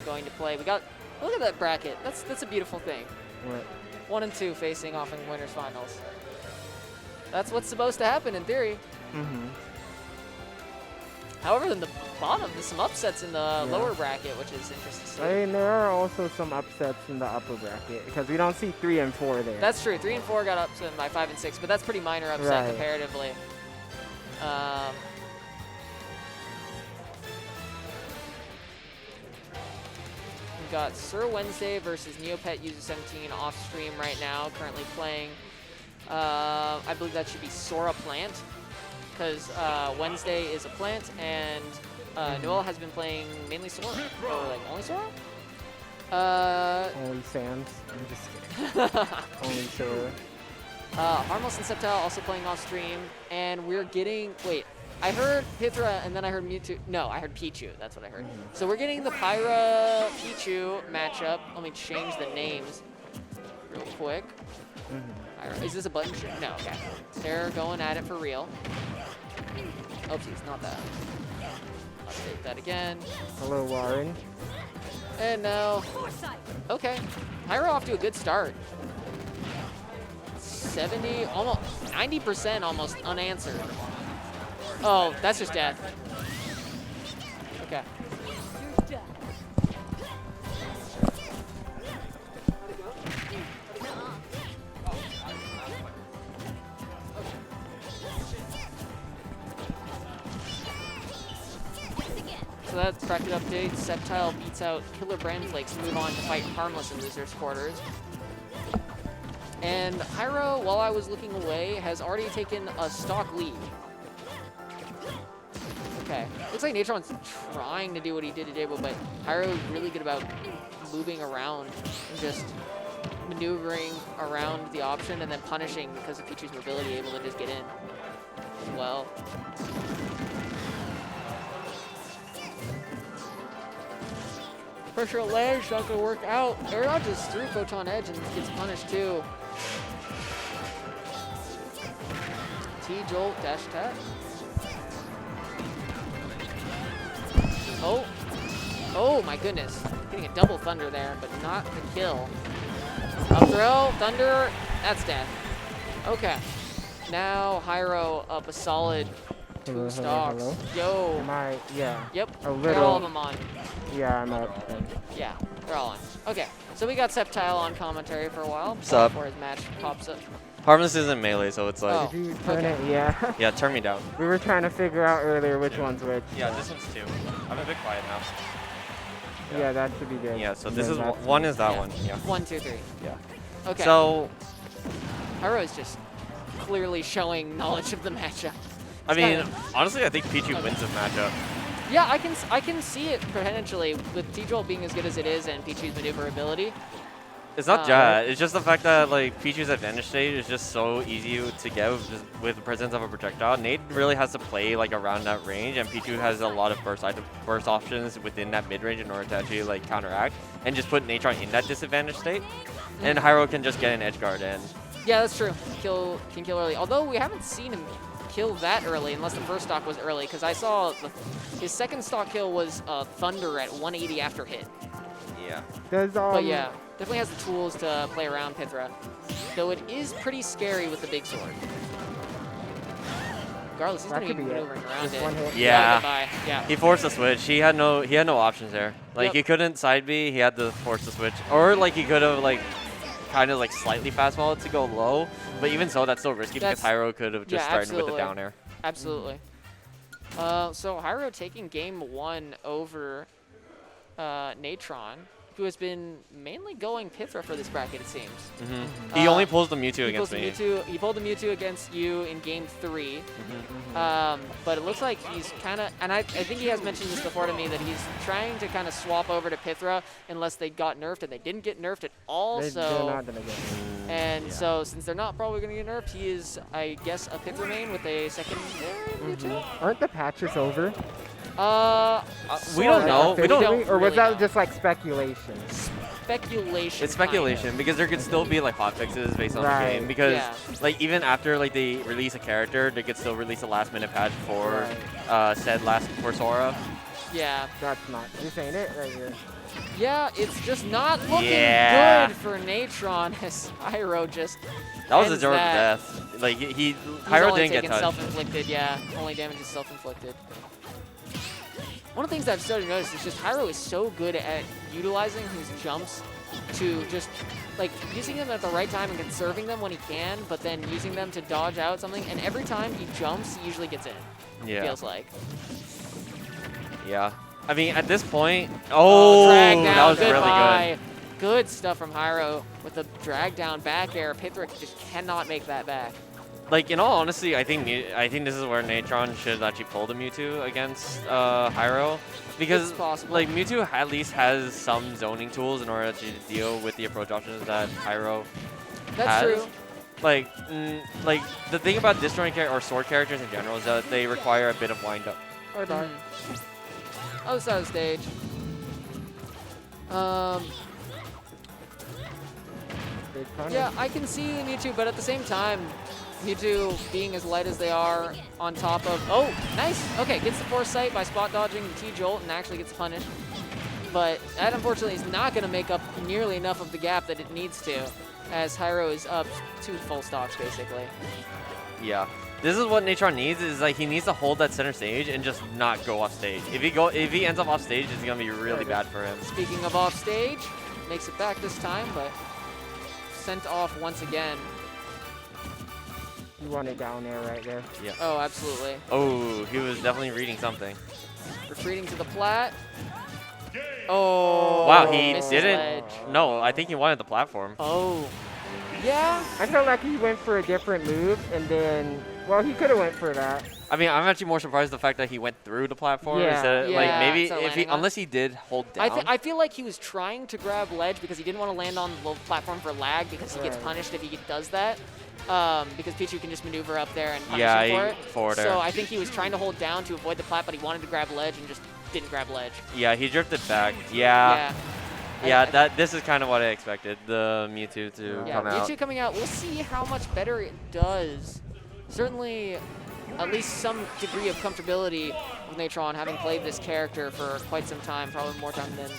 going to play. We got, look at that bracket. That's a beautiful thing. What? 1 and 2 facing off in winners finals. That's what's supposed to happen in theory. However, in the bottom, there's some upsets in the lower bracket, which is interesting to see. I mean, there are also some upsets in the upper bracket because we don't see 3 and 4 there. That's true. 3 and 4 got upset by 5 and 6, but that's pretty minor upset Right. comparatively. We've got Sir Wednesday versus Neopet User 17 off stream right now, currently playing. I believe that should be Sora Plant, because Wednesday is a plant, and Noel has been playing mainly Sora, or like only Sora? Only Sans. I'm just kidding. Only Sora. Harmless and Sceptile also playing off stream, and we're getting, wait, I heard Pythra and then I heard Mewtwo. No, I heard Pichu. That's what I heard. So we're getting the Pyra Pichu matchup. Let me change the names real quick. Is this a button shift? No, okay. They're going at it for real. Oopsies, not that. Update that again. Hello, Warren. And now, okay. Hyro off to a good start. 70, almost 90% almost unanswered. Oh, that's just death. Okay. So that's bracket update. Sceptile beats out Killer Brandflakes to move on to fight Harmless in losers quarters. And Hyro, while I was looking away, has already taken a stock lead. Okay. Looks like Natron's trying to do what he did to Dable, but Hyro is really good about moving around and just maneuvering around the option and then punishing because of Pichu's mobility, able to just get in as well. Pressure ledge, not gonna work out. Air dodges through Photon Edge and gets punished too. T-Jolt, dash attack. Oh. Oh my goodness. Getting a double thunder there, but not the kill. Up throw, thunder, that's death. Okay. Now Hyro up a solid 2 stocks. Yo. Yeah. Yep. A little. They're all of them on. Yeah, I'm up. Yeah, they're all on. Okay. So we got Sceptile on commentary for a while. Sup? Before his match pops up. Harmless isn't melee, so it's like... Did you turn it? Yeah. Yeah, turn me down. We were trying to figure out earlier which one's which. Yeah, this one's 2. I'm a bit quiet now. Yeah, that should be good. Yeah, so this Then is that's one is that Yeah. one. Yeah. 1, 2, 3. Yeah. Okay. So, Hyro is just clearly showing knowledge of the matchup. I mean, honestly, I think Pichu wins this matchup. Yeah, I can see it potentially with T-Jolt being as good as it is and Pichu's maneuverability. It's not that. It's just the fact that like Pichu's advantage state is just so easy to get with the presence of a projectile. Nate really has to play like around that range, and Pichu has a lot of burst options within that mid range in order to actually like counteract and just put Natron in that disadvantage state. And Hyro can just get an edge guard in. Yeah, that's true. Can kill early. Although we haven't seen him kill that early, unless the first stock was early, because I saw his second stock kill was Thunder at 180 after hit. Yeah. But yeah, definitely has the tools to play around Pythra, though it is pretty scary with the big sword. Regardless, he's going to be maneuvering around it. Yeah. Yeah. He forced the switch. He had no options there. Like he couldn't side B. He had to force the switch, or like he could have like kind of like slightly fastball it to go low. But even so, that's still risky because Hyro could have just started with the down air. Absolutely. So Hyro taking game 1 over Natron, who has been mainly going Pythra for this bracket, it seems. He only pulls the Mewtwo against me. He pulled the Mewtwo against you in game 3. But it looks like he's kind of, and I think he has mentioned this before to me, that he's trying to kind of swap over to Pythra unless they got nerfed, and they didn't get nerfed at all. They're not gonna get nerfed. And so since they're not probably going to get nerfed, he is, I guess, a Pythra main with a second Mewtwo. Aren't the patches over? We don't know. We don't know. Or was that just like speculation? Speculation. It's speculation because there could still be like hotfixes based on the game. Because like even after like they release a character, they could still release a last-minute patch for for Sora. Yeah. That's not. This ain't it right here. Yeah, it's just not looking good for Natron as Hyro just That was a ends durable that. death. Like He's Hyro only didn't get taken touched. self-inflicted, yeah. Only damage is self-inflicted. One of the things I've started to notice is just Hyro is so good at utilizing his jumps to just, like, using them at the right time and conserving them when he can, but then using them to dodge out something. And every time he jumps, he usually gets in, Yeah. feels like. Yeah. I mean, at this point, Drag down, that was really goodbye. Good stuff from Hyro with the drag down back air. Pithra just cannot make that back. good. Like, in all honesty, I think this is where Natron should actually pull the Mewtwo against Hyro. Because, It's possible. like, Mewtwo at least has some zoning tools in order to deal with the approach options that Hyro That's has. true. Like, like, the thing about disjoint or sword characters in general is that they require a bit of wind up. Or dark. Other side of the stage. Big punish. Yeah, I can see Mewtwo, but at the same time, Mewtwo being as light as they are on top of... Oh, nice! Okay, gets the foresight by spot dodging the T-Jolt and actually gets punished. But that, unfortunately, is not going to make up nearly enough of the gap that it needs to, as Hyro is up 2 full stocks, basically. Yeah. This is what Natron needs, is like he needs to hold that center stage and just not go off stage. If he ends up off stage, it's gonna be really bad for him. Speaking of off stage, makes it back this time, but sent off once again. You want it down there, right there. Yeah. Oh, absolutely. Oh, he was definitely reading something. Retreating to the plat. Oh, Wow, he misses didn't. ledge. No, I think he wanted the platform. Oh, yeah. I felt like he went for a different move, and then, well, he could have went for that. I mean, I'm actually more surprised the fact that he went through the platform Yeah. instead of, Yeah, like, maybe instead of if he, landing on it. unless he did hold down. I feel like he was trying to grab ledge because he didn't want to land on the platform for lag because he gets Right. punished if he does that. Because Pichu can just maneuver up there and punish Yeah, him for he it. forward air. So I think he was trying to hold down to avoid the plat, but he wanted to grab ledge and just didn't grab ledge. Yeah, he drifted back. Yeah. Yeah. This is kind of what I expected, the Mewtwo to Yeah, come out. Mewtwo coming out. We'll see how much better it does. Certainly, at least some degree of comfortability with Natron, having played this character for quite some time, probably more time than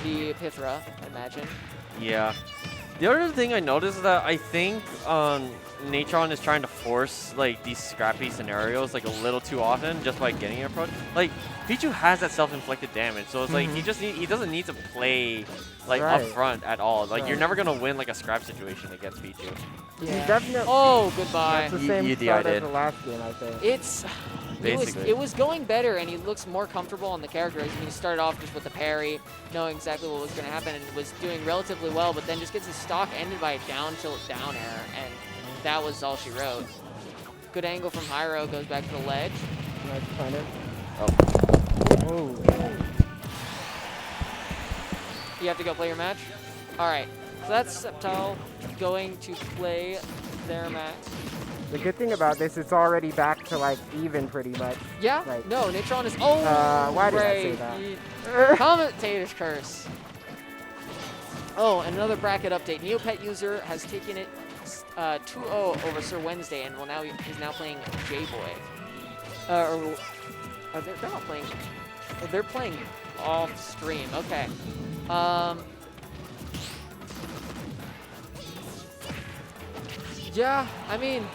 the Pithra, I imagine. Yeah. The other thing I noticed is that I think Natron is trying to force like these scrappy scenarios like a little too often just by getting an approach. Like Pichu has that self-inflicted damage, so it's like he doesn't need to play like up Right. front at all. Like you're Right. never gonna win like a scrap situation against Pichu. He definitely. Oh, goodbye. That's the You same start did. as the last game, I think. Basically. It was going better, and he looks more comfortable on the character. I mean, he started off just with the parry, knowing exactly what was going to happen, and was doing relatively well, but then just gets his stock ended by a down tilt down air, and that was all she wrote. Good angle from Hyro, goes back to the ledge. Nice punish. Oh. You have to go play your match? All right, so that's Sceptile going to play their match. The good thing about this, it's already back to like even pretty much. Yeah? Right. No, Natron is... Oh, why did I say great. that? Commentator's curse. Oh, and another bracket update. Neopet user has taken it 2-0 over Sir Wednesday, and is now playing J-Boy. They're not playing... They're playing off stream. Okay. Yeah, I mean...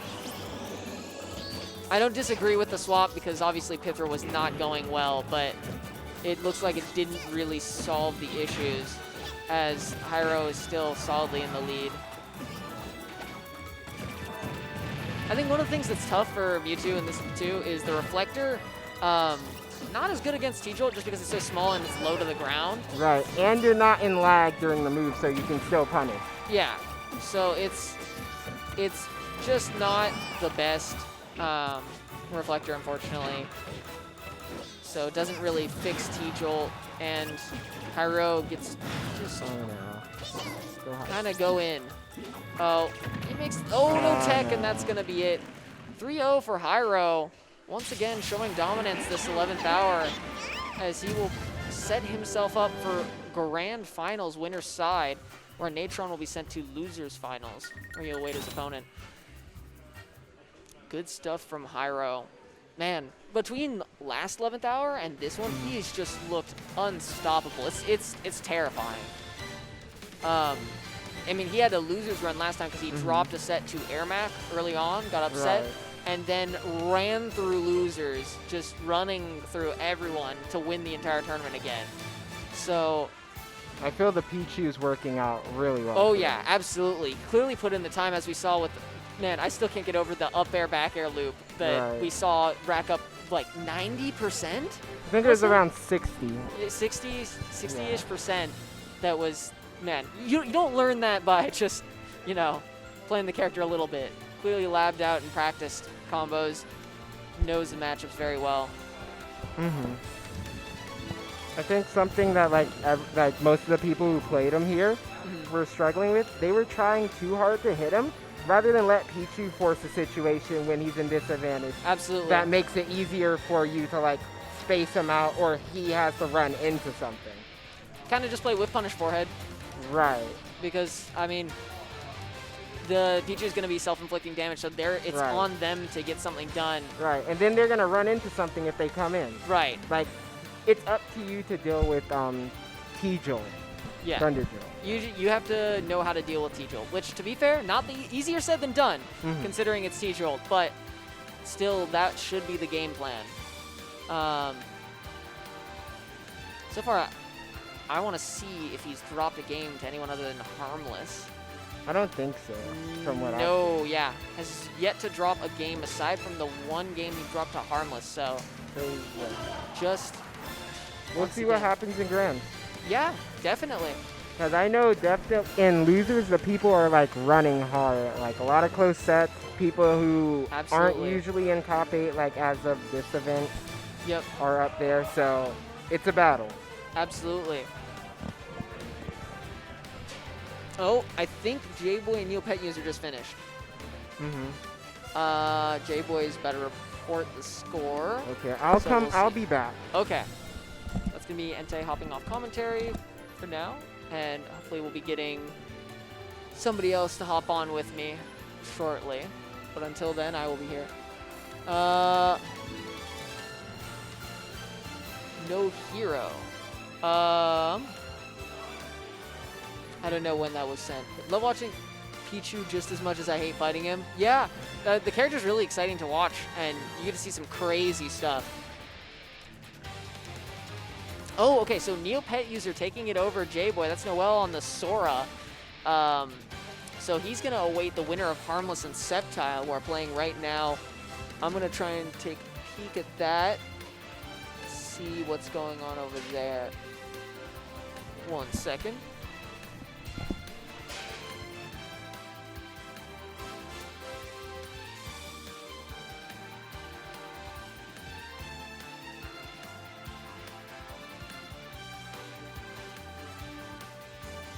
I don't disagree with the swap because obviously Pithra was not going well, but it looks like it didn't really solve the issues as Hyro is still solidly in the lead. I think one of the things that's tough for Mewtwo in this too is the reflector. Not as good against T-Jolt just because it's so small and it's low to the ground. Right, and you're not in lag during the move, so you can still punish. Yeah, so it's just not the best reflector, unfortunately. So it doesn't really fix T-Jolt, and Hyro gets just kind of go in. Oh, he makes, no tech, and that's gonna be it. 3-0 for Hyro. Once again, showing dominance this 11th hour, as he will set himself up for Grand Finals winner's side, where Natron will be sent to loser's finals, where he'll await his opponent. Good stuff from Hyro. man, between last 11th hour and this one, he's just looked unstoppable. It's terrifying. I mean, he had a loser's run last time because he dropped a set to Airmac early on, got upset, Right. and then ran through losers, just running through everyone to win the entire tournament again. So, I feel the Pichu's working out really well. oh for yeah, him. absolutely. Clearly put in the time as we saw with, man, I still can't get over the up air, back air loop that Right. we saw rack up like 90%? I think it was around 60. 60-ish percent that was, man, you don't learn that by just, you know, playing the character a little bit. Clearly labbed out and practiced combos, knows the matchups very well. I think something that like most of the people who played him here were struggling with, they were trying too hard to hit him rather than let Pichu force a situation when he's in disadvantage. Absolutely. That makes it easier for you to like space him out, or he has to run into something. Kind of just play whip punish forehead Right. because, I mean, the Pichu is going to be self-inflicting damage, so it's Right. on them to get something done. Right. And then they're gonna run into something if they come in. Right. Like, it's up to you to deal with T-Jolt, Yeah. Thunder Jolt. You have to know how to deal with T-Jolt, which, to be fair, not the easier said than done, considering it's T-Jolt, but still, that should be the game plan. So far, I want to see if he's dropped a game to anyone other than Harmless. I don't think so, from what No, yeah. Has yet to drop a game aside from the one game he dropped to Harmless, so just We'll once see what again. happens in Grands. Yeah, definitely. Because I know definitely in losers, the people are like running hard. Like a lot of close sets, people who aren't Absolutely. usually in top 8, like as of this event, Yep, are up there. So it's a battle. absolutely. Oh, I think J-Boy and Neopet User just finished. J-Boy's better report the score. Okay, I'll So come. we'll I'll see. be back. Okay. That's going to be Entei hopping off commentary for now. And hopefully we'll be getting somebody else to hop on with me shortly. But until then, I will be here. No Hero. I don't know when that was sent. But love watching Pichu just as much as I hate fighting him. Yeah, the character's really exciting to watch, and you get to see some crazy stuff. Oh, okay, so Neopet User taking it over J-Boy. That's Noel on the Sora. So he's going to await the winner of Harmless and Sceptile, who are playing right now. I'm going to try and take a peek at that. See what's going on over there. 1 second.